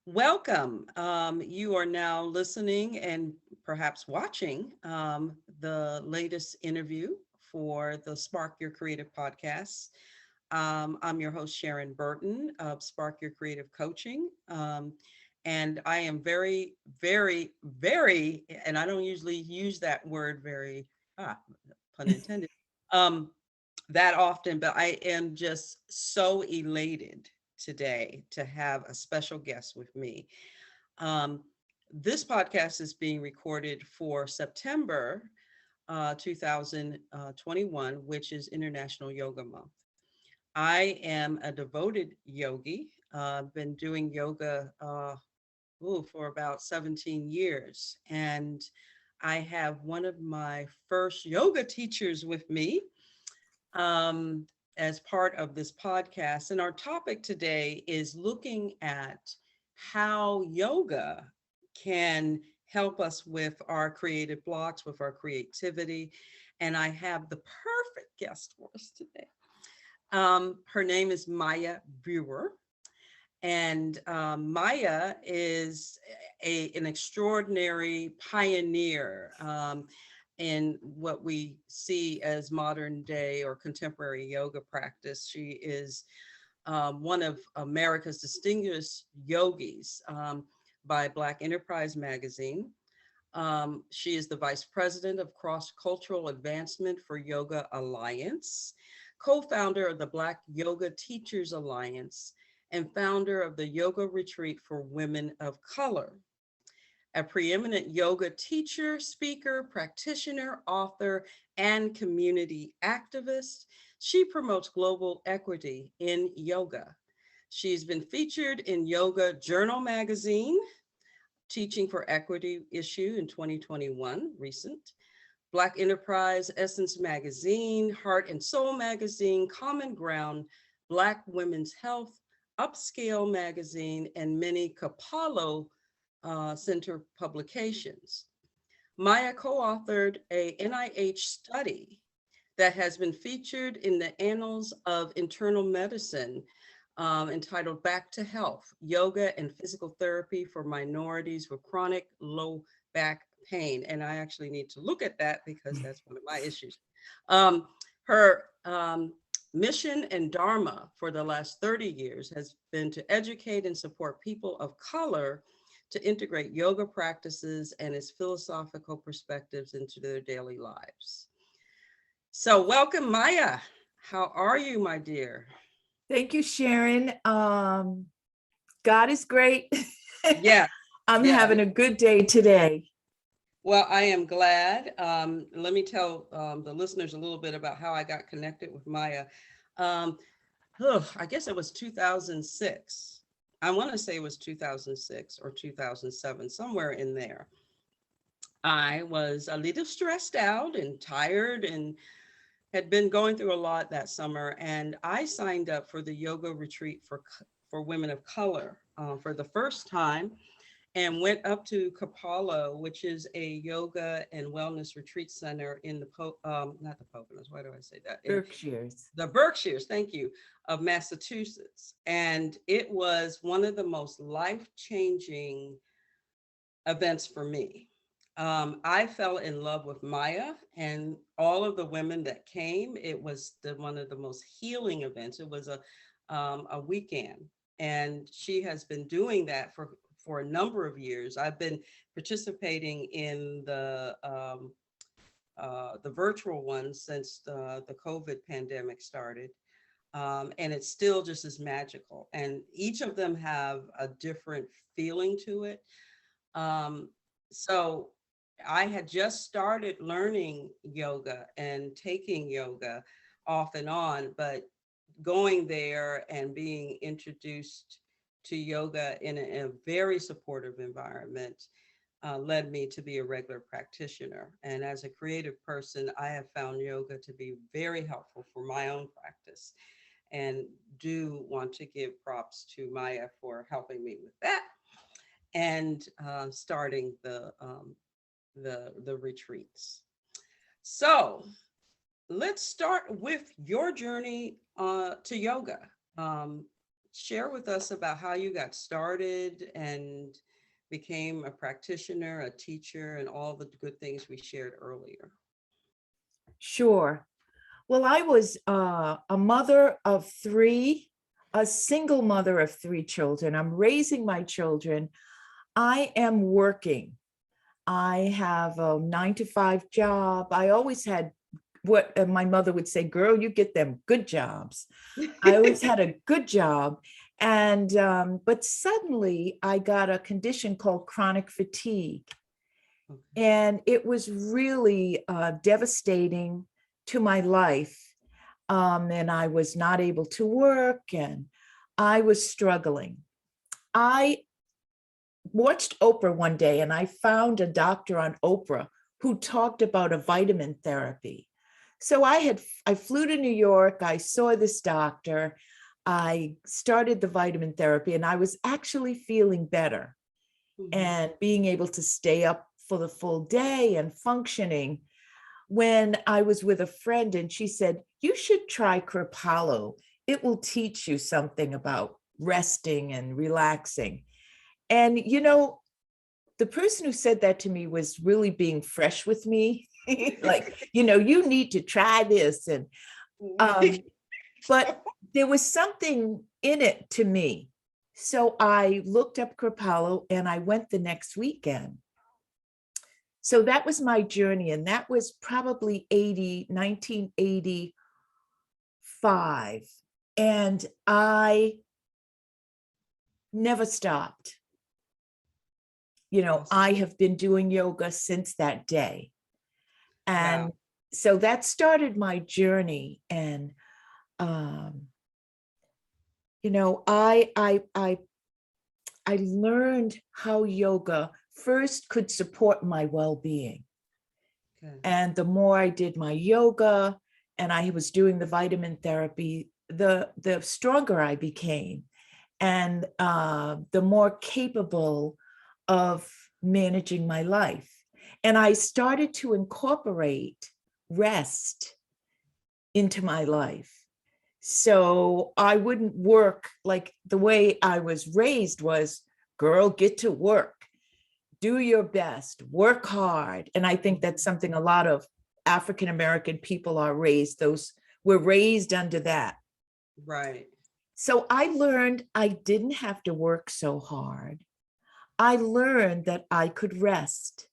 Welcome. You are now listening and perhaps watching the latest interview for the Spark Your Creative podcast. I'm your host, Sharon Burton of Spark Your Creative Coaching. And I am very, and I don't usually use that word very, pun intended, um, that often, but I am just so elated today to have a special guest with me. Um, this podcast is being recorded for September 2021, which is International Yoga Month. I am a devoted yogi. I've been doing yoga for about 17 years. And I have one of my first yoga teachers with me um, as part of this podcast. And our topic today is looking at how yoga can help us with our creative blocks, with our creativity. And I have the perfect guest for us today. Her name is Maya Breuer. And Maya is an extraordinary pioneer in what we see as modern day or contemporary yoga practice. She is one of America's distinguished yogis by Black Enterprise Magazine. She is the vice president of Cross-Cultural Advancement for Yoga Alliance, co-founder of the Black Yoga Teachers Alliance, and founder of the Yoga Retreat for Women of Color. A preeminent yoga teacher, speaker, practitioner, author, and community activist, she promotes global equity in yoga. She's been featured in Yoga Journal magazine, Teaching for Equity issue in 2021, recent, Black Enterprise, Essence magazine, Heart and Soul magazine, Common Ground, Black Women's Health, Upscale magazine, and many Kripalu Center publications. Maya co-authored a NIH study that has been featured in the Annals of Internal Medicine entitled Back to Health, Yoga and Physical Therapy for Minorities with Chronic Low Back Pain. And I actually need to look at that because that's one of my issues. Her mission and dharma for the last 30 years has been to educate and support people of color to integrate yoga practices and its philosophical perspectives into their daily lives. So welcome, Maya. How are you, my dear? Thank you, Sharon. God is great. Yeah. I'm having a good day today. Well, I am glad. Let me tell the listeners a little bit about how I got connected with Maya. I guess it was 2006. I want to say it was 2006 or 2007, somewhere in there. I was a little stressed out and tired and had been going through a lot that summer. And I signed up for the yoga retreat for women of color for the first time, and went up to Kripalu, which is a yoga and wellness retreat center in the not the Poconos, why do I say that? Berkshires. The Berkshires, thank you, of Massachusetts. And it was one of the most life-changing events for me. I fell in love with Maya and all of the women that came. It was one of the most healing events. It was a weekend, and she has been doing that for a number of years. I've been participating in the virtual ones since the COVID pandemic started. And it's still just as magical. And each of them have a different feeling to it. So I had just started learning yoga and taking yoga off and on, but going there and being introduced to yoga in a very supportive environment led me to be a regular practitioner. And as a creative person, I have found yoga to be very helpful for my own practice, and do want to give props to Maya for helping me with that and starting the retreats. So let's start with your journey to yoga. share with us about how you got started and became a practitioner, a teacher, and all the good things we shared earlier? Sure. Well, I was a mother of three, a single mother of three children. I'm raising my children. I am working. I have a 9-to-5 job. I always had what my mother would say, girl, you get them good jobs. I always had a good job. And, but suddenly I got a condition called chronic fatigue. Okay. And it was really devastating to my life. And I was not able to work and I was struggling. I watched Oprah one day and I found a doctor on Oprah who talked about a vitamin therapy. So I flew to New York, I saw this doctor, I started the vitamin therapy and I was actually feeling better and being able to stay up for the full day and functioning. When I was with a friend and she said, you should try Kripalu. It will teach you something about resting and relaxing. And, you know, the person who said that to me was really being fresh with me. Like, you know, you need to try this. And, but there was something in it to me. So I looked up Kripalu and I went the next weekend. So that was my journey. And that was probably 1985. And I never stopped. You know, I have been doing yoga since that day. And wow. So that started my journey. And, you know, I learned how yoga first could support my well-being. Okay. And the more I did my yoga and I was doing the vitamin therapy, the stronger I became and the more capable of managing my life. And I started to incorporate rest into my life. So I wouldn't work like the way I was raised was, girl, get to work, do your best, work hard. And I think that's something a lot of African-American people are raised, we're raised under that. Right. So I learned I didn't have to work so hard. I learned that I could rest.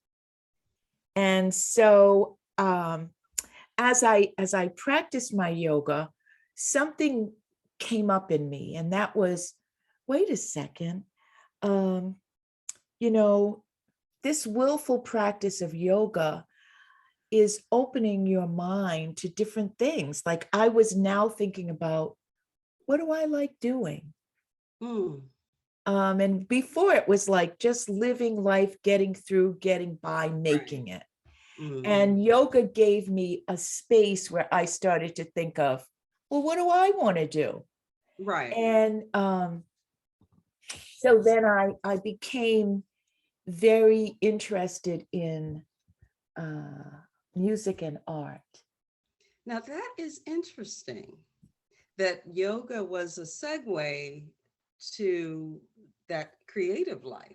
And so as I practiced my yoga, something came up in me, and that was, wait a second, you know, this willful practice of yoga is opening your mind to different things. Like I was now thinking about, what do I like doing? And before it was like just living life, getting through, getting by, making it. And yoga gave me a space where I started to think of, well, what do I want to do? Right. And so then I became very interested in music and art. Now that is interesting, that yoga was a segue to that creative life.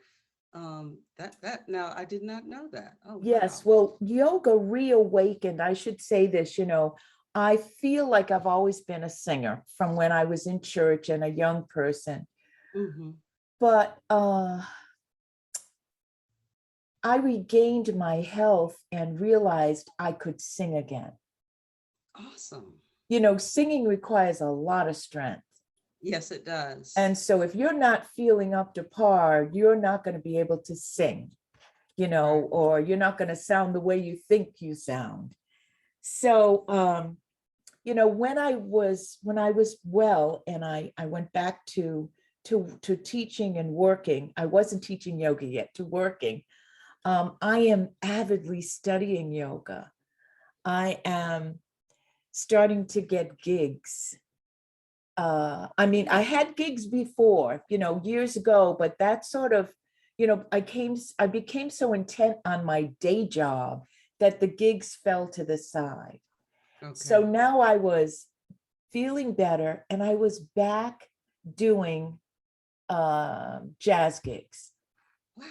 Now I did not know that. Oh, yes. wow. Well, yoga reawakened. I should say this, you know, I feel like I've always been a singer from when I was in church and a young person. But I regained my health and realized I could sing again. Awesome. You know, singing requires a lot of strength. Yes, it does. And so if you're not feeling up to par, you're not going to be able to sing, you know, right. Or you're not going to sound the way you think you sound. So, you know, when I was well and I went back to teaching and working, I wasn't teaching yoga yet, to working. I am avidly studying yoga. I am starting to get gigs. I mean, I had gigs before, you know, years ago, but that sort of, you know, I became so intent on my day job that the gigs fell to the side. Okay. So now I was feeling better and I was back doing jazz gigs.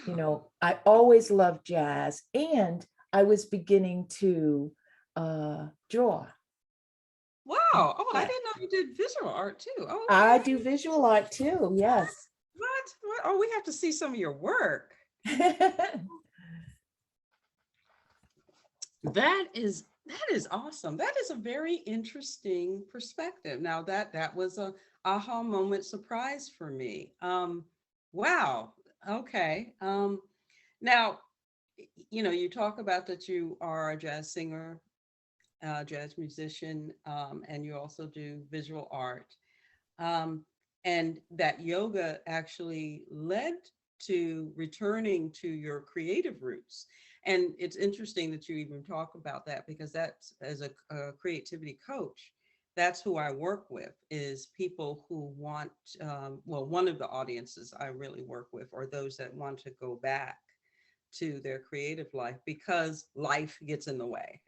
You Wow. know, I always loved jazz, and I was beginning to draw. Wow. Oh, I Yeah. didn't know you did visual art too. Oh, I okay. do visual art too, yes. What? Oh, we have to see some of your work. That is awesome. That is a very interesting perspective. Now that was a aha moment surprise for me. Wow. Okay. Now, you talk about that you are a jazz singer, jazz musician, and you also do visual art. Um, and that yoga actually led to returning to your creative roots. And it's interesting that you even talk about that, because that's, as a creativity coach, that's who I work with, is people who want, well, one of the audiences I really work with are those that want to go back to their creative life because life gets in the way.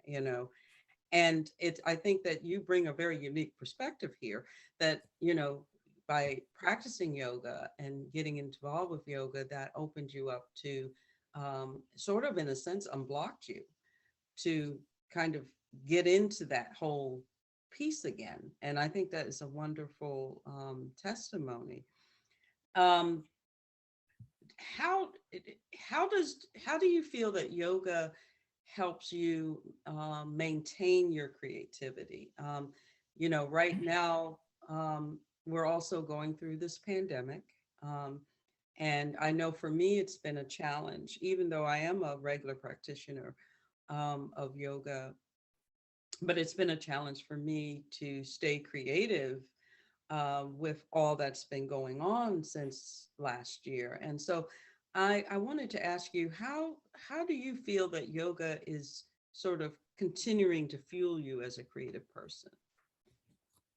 And I think that you bring a very unique perspective here, that, by practicing yoga and getting involved with yoga, that opened you up to, sort of, in a sense, unblocked you to kind of get into that whole piece again. And I think that is a wonderful testimony. Um, how how do you feel that yoga helps you maintain your creativity? Right now, we're also going through this pandemic, um, and I know for me it's been a challenge, even though I am a regular practitioner of yoga. But it's been a challenge for me to stay creative with all that's been going on since last year. And so I wanted to ask you, how do you feel that yoga is sort of continuing to fuel you as a creative person?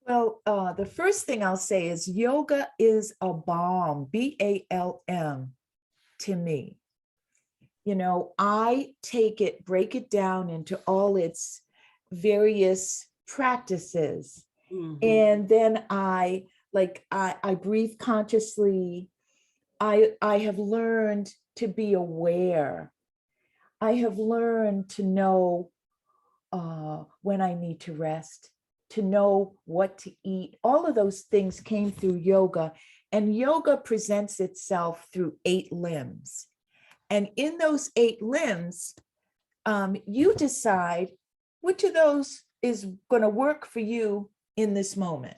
Well, the first thing I'll say is yoga is a balm, BALM, to me. You know, I break it down into all its various practices. Hmm. And then I breathe consciously. I have learned to be aware. I have learned to know when I need to rest, to know what to eat. All of those things came through yoga, and yoga presents itself through 8 limbs. And in those 8 limbs, you decide which of those is going to work for you in this moment.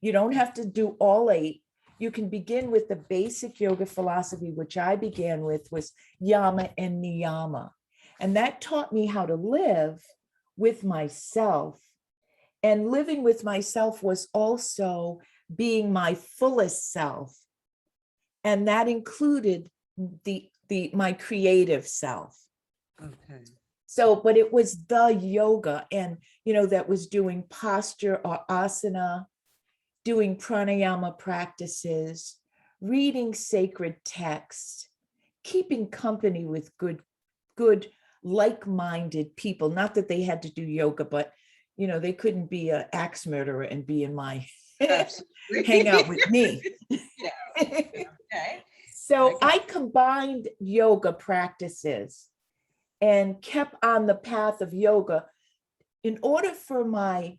You don't have to do all 8. You can begin with the basic yoga philosophy, which I began with, was yama and niyama. And that taught me how to live with myself. And living with myself was also being my fullest self. And that included my creative self. Okay. So, but it was the yoga, and that was doing posture or asana, doing pranayama practices, reading sacred texts, keeping company with good, like-minded people. Not that they had to do yoga, but they couldn't be an axe murderer and be in my hang out Absolutely. with me. Yeah. Okay. I So get. I combined yoga practices and kept on the path of yoga in order for my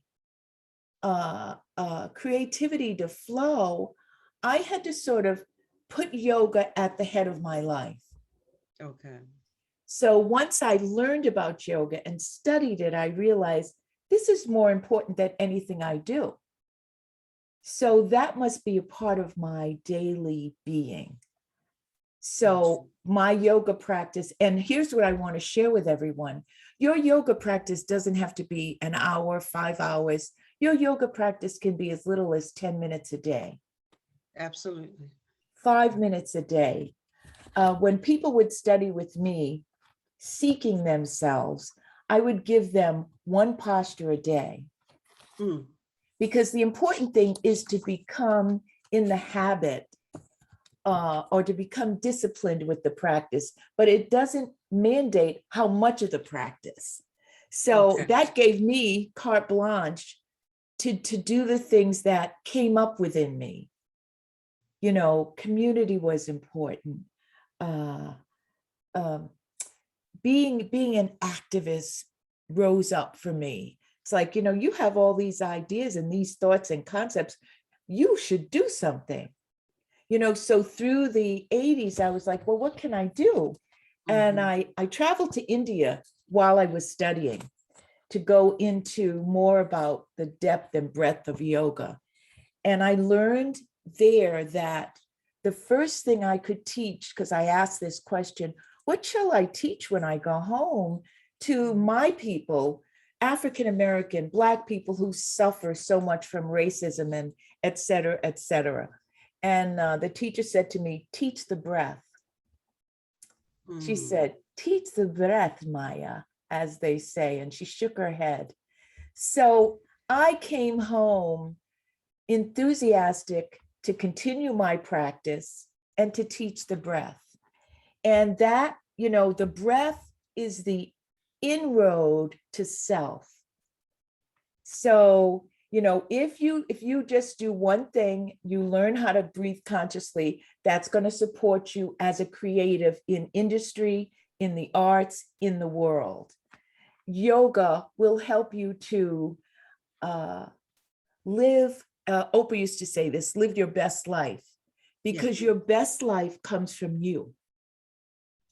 creativity to flow. I had to sort of put yoga at the head of my life. Okay. So once I learned about yoga and studied it, I realized this is more important than anything I do. So that must be a part of my daily being. So Absolutely. my yoga practice, and here's what I want to share with everyone. Your yoga practice doesn't have to be an hour, 5 hours. Your yoga practice can be as little as 10 minutes a day, Absolutely. 5 minutes a day. When people would study with me, seeking themselves, I would give them one posture a day, Mm. because the important thing is to become in the habit, or to become disciplined with the practice, but it doesn't mandate how much of the practice. So Okay. that gave me carte blanche to do the things that came up within me. Community was important. Uh, um, being an activist rose up for me. It's like, you have all these ideas and these thoughts and concepts. You should do something. So through the 80s, I was like, well, what can I do? And I traveled to India while I was studying to go into more about the depth and breadth of yoga. And I learned there that the first thing I could teach, because I asked this question, what shall I teach when I go home to my people, African American, Black people who suffer so much from racism and et cetera, et cetera. And the teacher said to me, teach the breath. She said, teach the breath, Maya, as they say. And she shook her head. So I came home enthusiastic to continue my practice and to teach the breath. And that, the breath is the inroad to self. So, if you just do one thing, you learn how to breathe consciously, that's going to support you as a creative in industry, in the arts, in the world. Yoga will help you to live, Oprah used to say this, live your best life, because your best life comes from you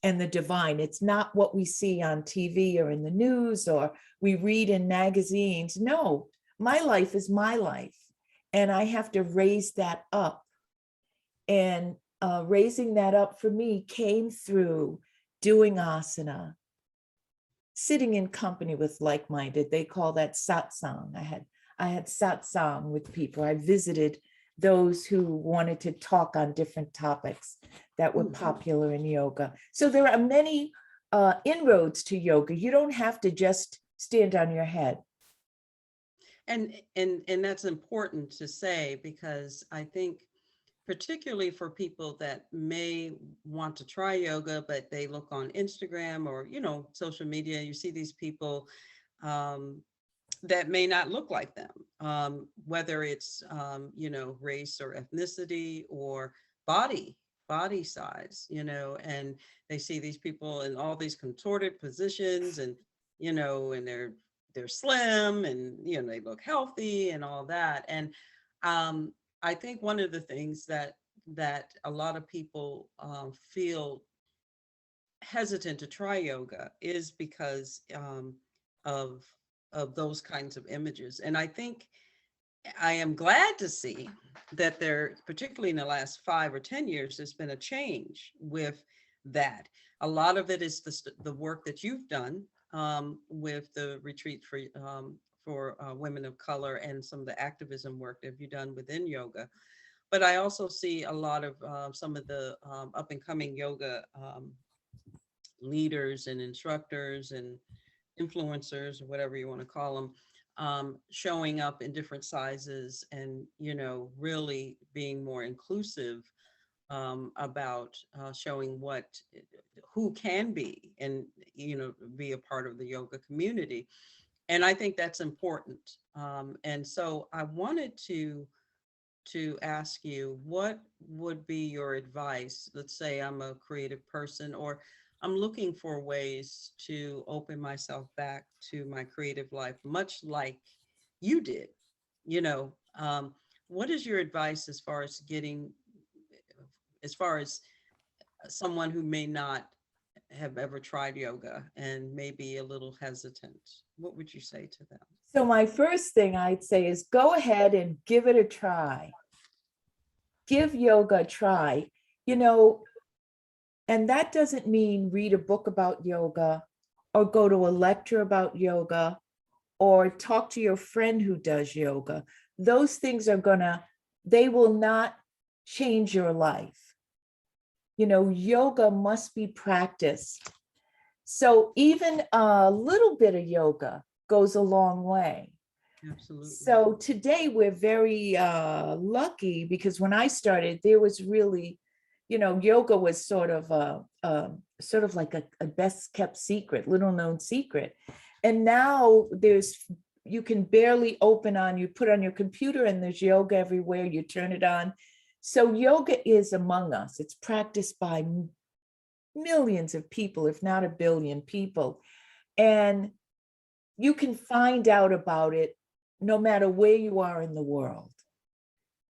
and the divine. It's not what we see on TV or in the news or we read in magazines. No, my life is my life. And I have to raise that up. And raising that up for me came through doing asana, sitting in company with like-minded. They call that satsang. I had satsang with people. I visited those who wanted to talk on different topics that were popular in yoga. So there are many inroads to yoga. You don't have to just stand on your head. And that's important to say, because I think particularly for people that may want to try yoga, but they look on Instagram or, social media, you see these people that may not look like them, whether it's, race or ethnicity or body size, and they see these people in all these contorted positions and, and they're slim and, they look healthy and all that. And I think one of the things that a lot of people feel hesitant to try yoga is because of those kinds of images. And I think I am glad to see that there, particularly in the last 5 or 10 years, there's been a change with that. A lot of it is the work that you've done with the retreat for women of color and some of the activism work that you've done within yoga. But I also see a lot of some of the up and coming yoga leaders and instructors and influencers, or whatever you want to call them, showing up in different sizes and, really being more inclusive about showing who can be and, be a part of the yoga community. And I think that's important. And so I wanted to ask you, what would be your advice? Let's say I'm a creative person, or I'm looking for ways to open myself back to my creative life, much like you did. What is your advice as far as someone who may not have ever tried yoga and may be a little hesitant? What would you say to them? So my first thing I'd say is go ahead and give it a try. Give yoga a try, and that doesn't mean read a book about yoga or go to a lecture about yoga or talk to your friend who does yoga. Those things they will not change your life. Yoga must be practiced. So even a little bit of yoga goes a long way. Absolutely. So today we're very lucky, because when I started, there was really, yoga was sort of like a best kept secret, little known secret. And now you can barely you put on your computer and there's yoga everywhere. You turn it on, So yoga is among us. It's practiced by millions of people, if not a billion people. And you can find out about it no matter where you are in the world.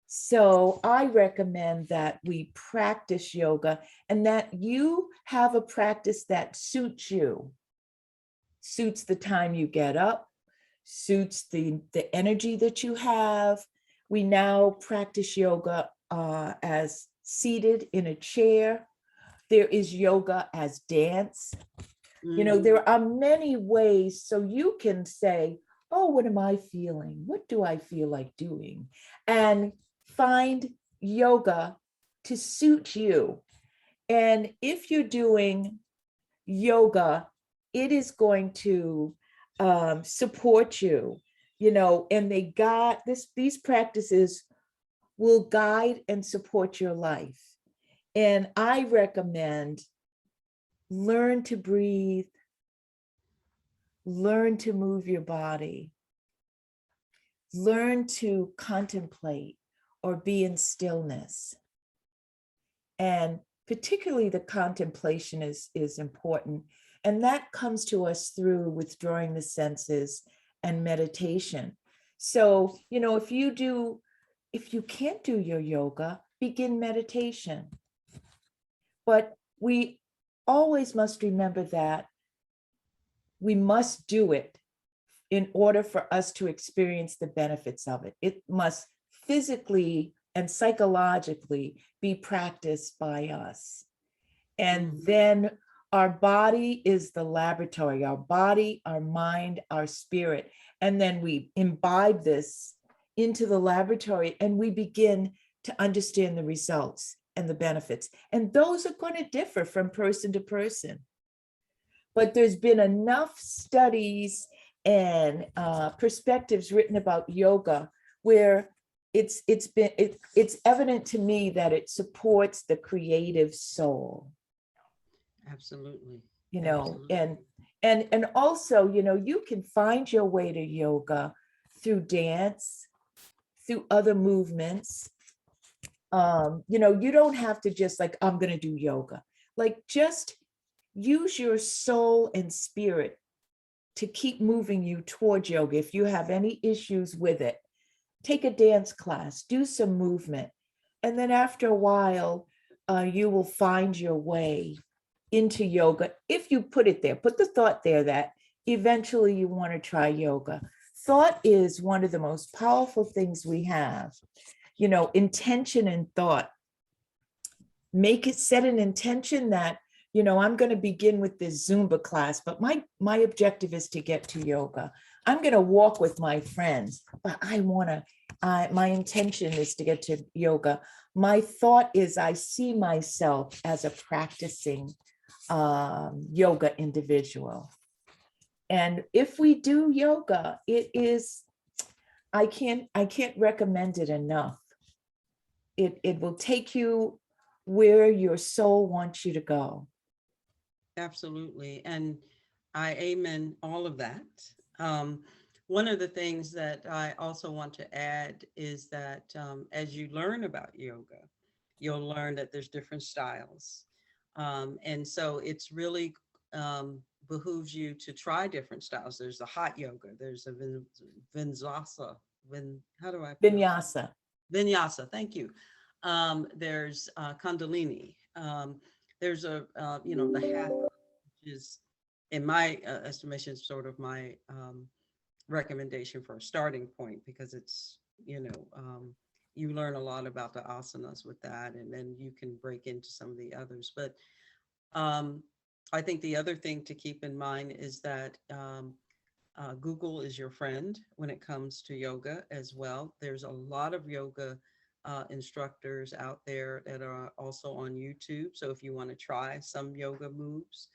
So I recommend that we practice yoga and that you have a practice that suits you, suits the time you get up, suits the energy that you have. We now practice yoga as seated in a chair. There is yoga as dance. You know, there are many ways, so you can say, oh, what am I feeling? What do I feel like doing? And find yoga to suit you. And if you're doing yoga, it is going to support you, you know, and these practices will guide and support your life. And I recommend learn to breathe, learn to move your body, learn to contemplate or be in stillness. And particularly the contemplation is important. And that comes to us through withdrawing the senses and meditation. So, you know, if you can't do your yoga, begin meditation. But we always must remember that we must do it in order for us to experience the benefits of it. It must physically and psychologically be practiced by us. And then our body is the laboratory, our body, our mind, our spirit. And then we imbibe this into the laboratory and we begin to understand the results and the benefits. And those are going to differ from person to person. But there's been enough studies and perspectives written about yoga where it's evident to me that it supports the creative soul. Absolutely. You know, Absolutely. and also, you know, you can find your way to yoga through dance, through other movements. You know, you don't have to just like, I'm going to do yoga. Like, just use your soul and spirit to keep moving you towards yoga. If you have any issues with it, take a dance class, do some movement. And then after a while, you will find your way into yoga. If you put it there, put the thought there that eventually you want to try yoga. Thought is one of the most powerful things we have. You know, intention and thought. Set an intention that, you know, I'm going to begin with this Zumba class, but my objective is to get to yoga. I'm going to walk with my friends, but my intention is to get to yoga. My thought is I see myself as a practicing yoga individual. And if we do yoga, I can't recommend it enough. It will take you where your soul wants you to go. Absolutely. And I amen all of that. One of the things that I also want to add is that as you learn about yoga, you'll learn that there's different styles. And so it's really behooves you to try different styles. There's a hot yoga, there's a vinyasa, how do I pronounce it? Vinyasa. Vinyasa, thank you. There's Kundalini. There's the hatha, which is, in my estimation, sort of my recommendation for a starting point, because it's, you learn a lot about the asanas with that, and then you can break into some of the others. But I think the other thing to keep in mind is that Google is your friend when it comes to yoga as well. There's a lot of yoga instructors out there that are also on YouTube. So if you want to try some yoga moves,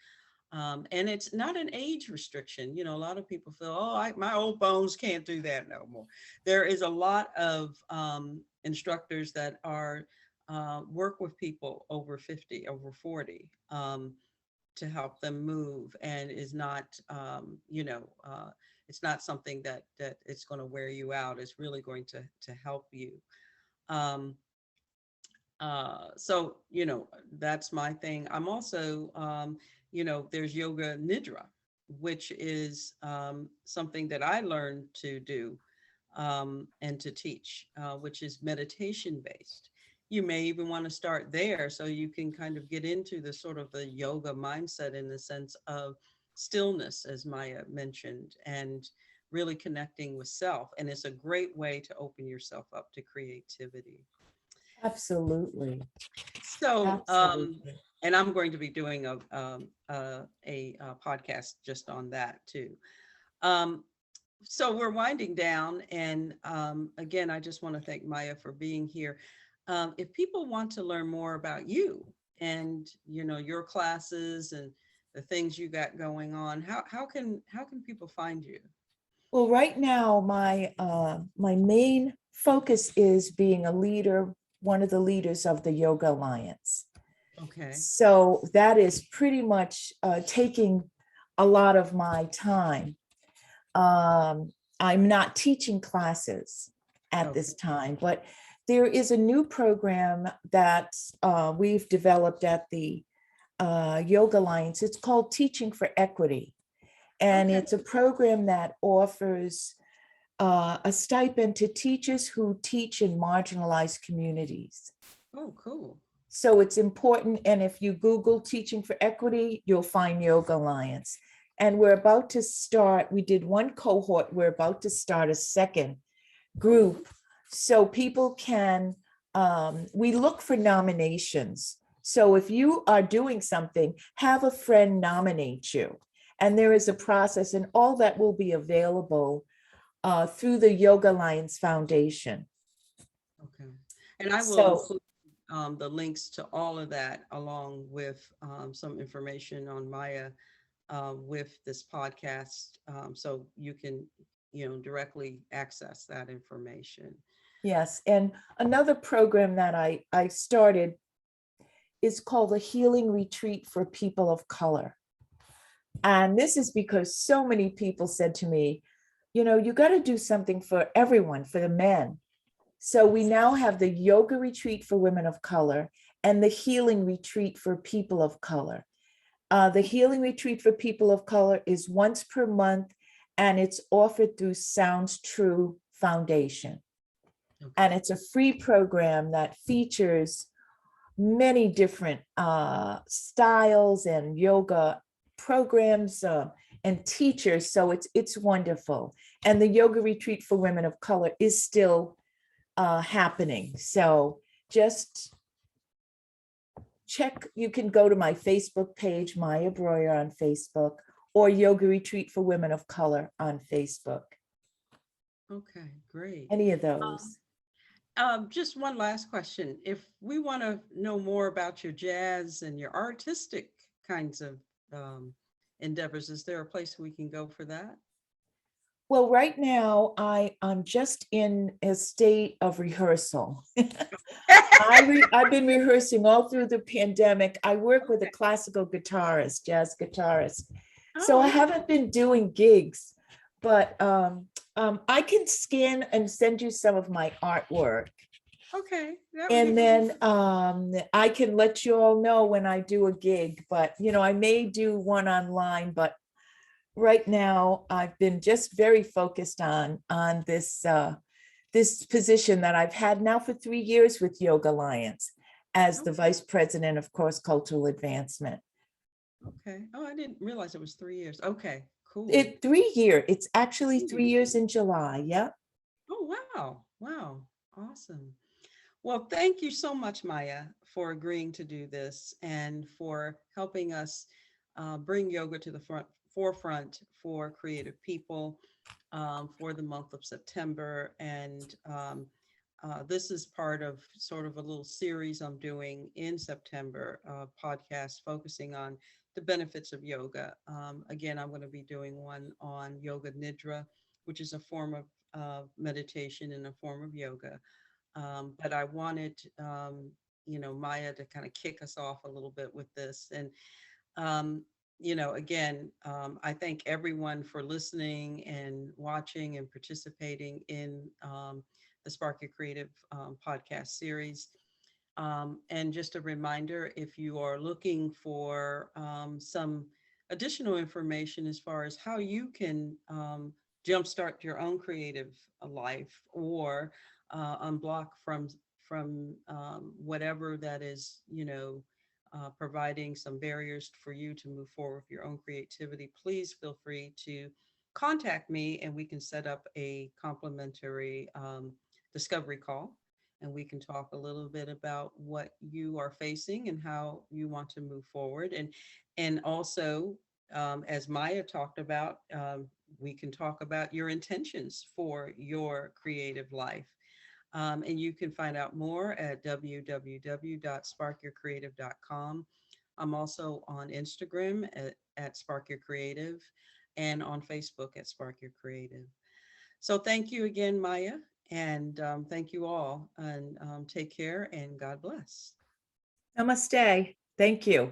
and it's not an age restriction. You know, a lot of people feel, my old bones can't do that no more. There is a lot of instructors that are work with people over 50, over 40, to help them move, and is not, it's not something that it's going to wear you out. It's really going to help you. So, that's my thing. I'm also, there's yoga nidra, which is something that I learned to do and to teach, which is meditation based. You may even want to start there so you can kind of get into the sort of the yoga mindset in the sense of stillness, as Maya mentioned, and really connecting with self. And it's a great way to open yourself up to creativity. Absolutely. So, Absolutely. and I'm going to be doing a podcast just on that too. Um, so we're winding down, and again, I just want to thank Maya for being here. If people want to learn more about you and your classes and the things you got going on, how can people find you? Well, right now, my main focus is being a leader, one of the leaders of the Yoga Alliance. Okay. So that is pretty much taking a lot of my time. I'm not teaching classes at Okay. this time, but there is a new program that we've developed at the Yoga Alliance. It's called Teaching for Equity. And Okay. it's a program that offers a stipend to teachers who teach in marginalized communities. Oh, cool. So it's important. And if you Google Teaching for Equity, you'll find Yoga Alliance. And we're about to start, we did one cohort, we're about to start a second group. So people can, we look for nominations. So if you are doing something, have a friend nominate you. And there is a process, and all that will be available through the Yoga Alliance Foundation. Okay. And I will So include the links to all of that along with some information on Maya with this podcast, so you can, directly access that information. yes, and another program that I started is called the Healing Retreat for People of Color. And this is because so many people said to me, you got to do something for everyone, for the men. So we now have the yoga retreat for women of color and the healing retreat for people of color. The healing retreat for people of color is once per month, and it's offered through Sounds True Foundation. Okay. And it's a free program that features many different styles and yoga programs and teachers. So it's wonderful. And the yoga retreat for women of color is still happening. So just check, you can go to my Facebook page, Maya Breuer on Facebook, or Yoga Retreat for Women of Color on Facebook. Okay, great. Any of those. Just one last question. If we want to know more about your jazz and your artistic kinds of endeavors, is there a place we can go for that? Well, right now I'm just in a state of rehearsal. I've been rehearsing all through the pandemic. I work with a classical guitarist, jazz guitarist. So I Oh, haven't been doing gigs, but I can scan and send you some of my artwork. okay. That would be And cool. then I can let you all know when I do a gig, but I may do one online, but right now I've been just very focused on this this position that I've had now for 3 years with Yoga Alliance as the Okay. vice president of cross cultural advancement. Okay. Oh, I didn't realize it was 3 years. Okay, cool. It 3 year. It's actually 3 3 years. years in July. Yeah. Oh, wow. Wow. Awesome. Well, thank you so much, Maya, for agreeing to do this and for helping us bring yoga to the forefront for creative people for the month of September. And this is part of sort of a little series I'm doing in September, podcast focusing on the benefits of yoga. Again, I'm going to be doing one on yoga nidra, which is a form of meditation and a form of yoga. But I wanted, Maya to kind of kick us off a little bit with this. And, again, I thank everyone for listening and watching and participating in the Spark Your Creative podcast series. And just a reminder, if you are looking for some additional information as far as how you can jumpstart your own creative life, or unblock from whatever that is, providing some barriers for you to move forward with your own creativity, please feel free to contact me, and we can set up a complimentary discovery call, and we can talk a little bit about what you are facing and how you want to move forward. And also, as Maya talked about, we can talk about your intentions for your creative life. And you can find out more at www.sparkyourcreative.com. I'm also on Instagram at Spark Your Creative, and on Facebook at Spark Your Creative. So thank you again, Maya, and thank you all, and take care, and God bless. Namaste. Thank you.